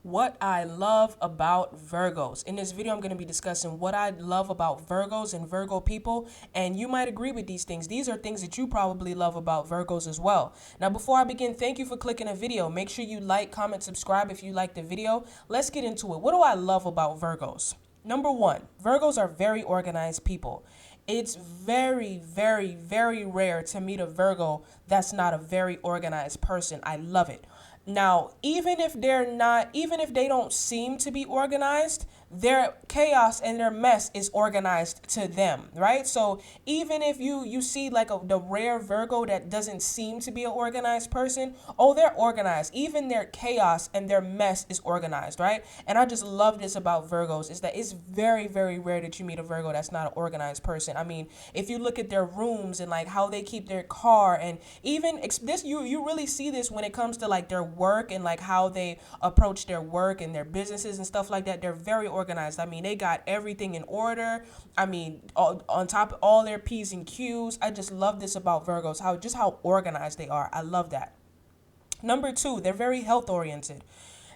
what I love about Virgos. In this video, I'm going to be discussing what I love about Virgos and Virgo people, and you might agree with these things. These are things that you probably love about Virgos as well. Now, before I begin, thank you for clicking a video. Make sure you like, comment, subscribe if you like the video. Let's get into it. What do I love about Virgos? Number one, Virgos are very organized people. It's very, very, very rare to meet a Virgo that's not a very organized person. I love it. Now, even if they don't seem to be organized, their chaos and their mess is organized to them, right? So even if you see like the rare Virgo that doesn't seem to be an organized person, oh, they're organized. Even their chaos and their mess is organized, right? And I just love this about Virgos is that it's very, very rare that you meet a Virgo that's not an organized person. I mean, if you look at their rooms and like how they keep their car, and even this, you really see this when it comes to like their work and like how they approach their work and their businesses and stuff like that. They're very organized. I mean, they got everything in order. I mean, on top of all their P's and Q's. I just love this about Virgos, how organized they are. I love that. Number two, they're very health oriented.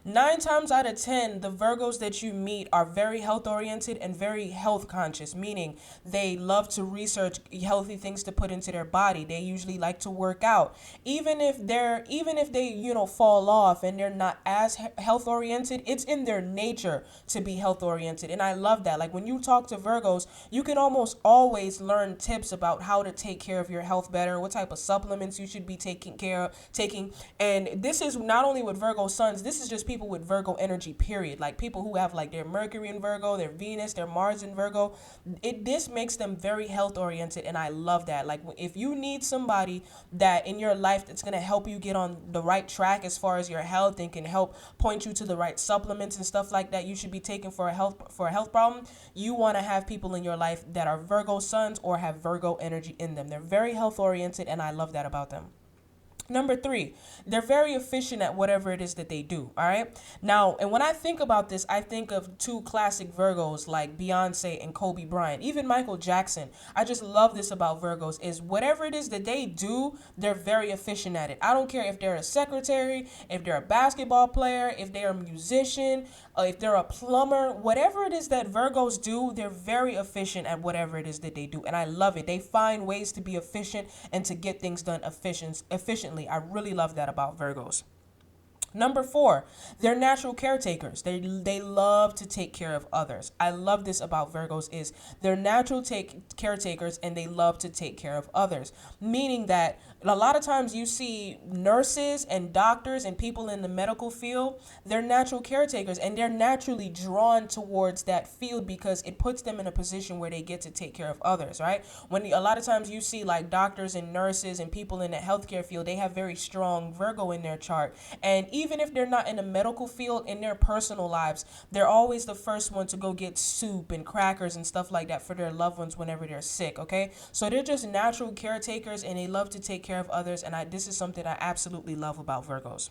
9 times out of 10, the Virgos that you meet are very health oriented and very health conscious, meaning they love to research healthy things to put into their body. They usually like to work out. Even if they, fall off and they're not as health oriented, it's in their nature to be health oriented. And I love that. Like when you talk to Virgos, you can almost always learn tips about how to take care of your health better, what type of supplements you should be taking. And this is not only with Virgo suns, this is just people with Virgo energy, period. Like people who have like their Mercury in Virgo, their Venus, their Mars in Virgo. This makes them very health oriented, and I love that. Like if you need somebody that in your life that's going to help you get on the right track as far as your health and can help point you to the right supplements and stuff like that you should be taking for a health problem, you want to have people in your life that are Virgo suns or have Virgo energy in them. They're very health oriented, and I love that about them. Number three, they're very efficient at whatever it is that they do. All right. Now, and when I think about this, I think of two classic Virgos like Beyonce and Kobe Bryant, even Michael Jackson. I just love this about Virgos is whatever it is that they do, they're very efficient at it. I don't care if they're a secretary, if they're a basketball player, if they're a musician, if they're a plumber, whatever it is that Virgos do, they're very efficient at whatever it is that they do. And I love it. They find ways to be efficient and to get things done efficiently. I really love that about Virgos. Number four, they're natural caretakers. They love to take care of others. I love this about Virgos is they're natural caretakers and they love to take care of others. Meaning that a lot of times you see nurses and doctors and people in the medical field, they're natural caretakers and they're naturally drawn towards that field because it puts them in a position where they get to take care of others, right? When a lot of times you see like doctors and nurses and people in the healthcare field, they have very strong Virgo in their chart. And even if they're not in the medical field, in their personal lives, they're always the first one to go get soup and crackers and stuff like that for their loved ones whenever they're sick, okay? So they're just natural caretakers and they love to take care of others, and this is something I absolutely love about Virgos.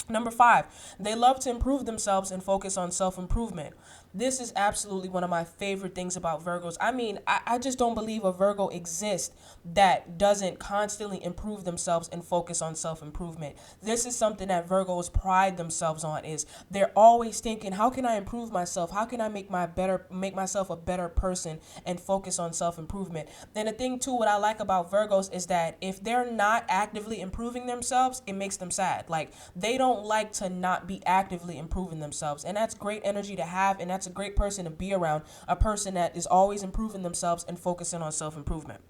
Number five, they love to improve themselves and focus on self-improvement. This is absolutely one of my favorite things about Virgos. I mean, I just don't believe a Virgo exists that doesn't constantly improve themselves and focus on self-improvement. This is something that Virgos pride themselves on is they're always thinking, how can I improve myself? How can I make myself a better person and focus on self-improvement? And the thing too, what I like about Virgos is that if they're not actively improving themselves, it makes them sad. Like they don't like to not be actively improving themselves. And that's great energy to have, and that's a great person to be around, a person that is always improving themselves and focusing on self-improvement.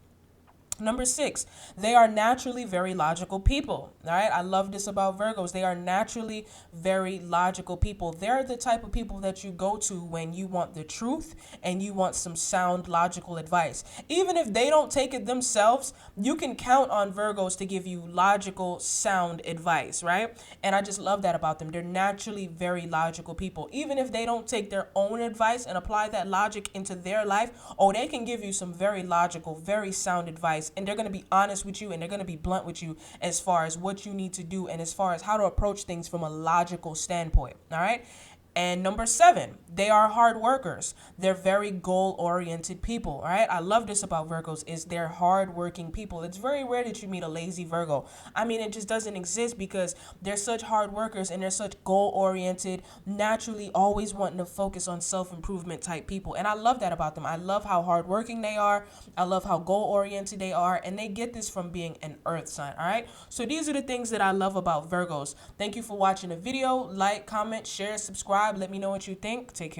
Number six, they are naturally very logical people. All right. I love this about Virgos. They are naturally very logical people. They're the type of people that you go to when you want the truth and you want some sound logical advice. Even if they don't take it themselves, you can count on Virgos to give you logical, sound advice, right? And I just love that about them. They're naturally very logical people. Even if they don't take their own advice and apply that logic into their life, oh, they can give you some very logical, very sound advice. And they're going to be honest with you and they're going to be blunt with you as far as what you need to do and as far as how to approach things from a logical standpoint. All right. And number 7, they are hard workers. They're very goal-oriented people, all right? I love this about Virgos is they're hard-working people. It's very rare that you meet a lazy Virgo. I mean, it just doesn't exist because they're such hard workers and they're such goal-oriented, naturally always wanting to focus on self-improvement type people. And I love that about them. I love how hardworking they are. I love how goal-oriented they are. And they get this from being an earth sign, all right? So these are the things that I love about Virgos. Thank you for watching the video. Like, comment, share, subscribe. Let me know what you think. Take care.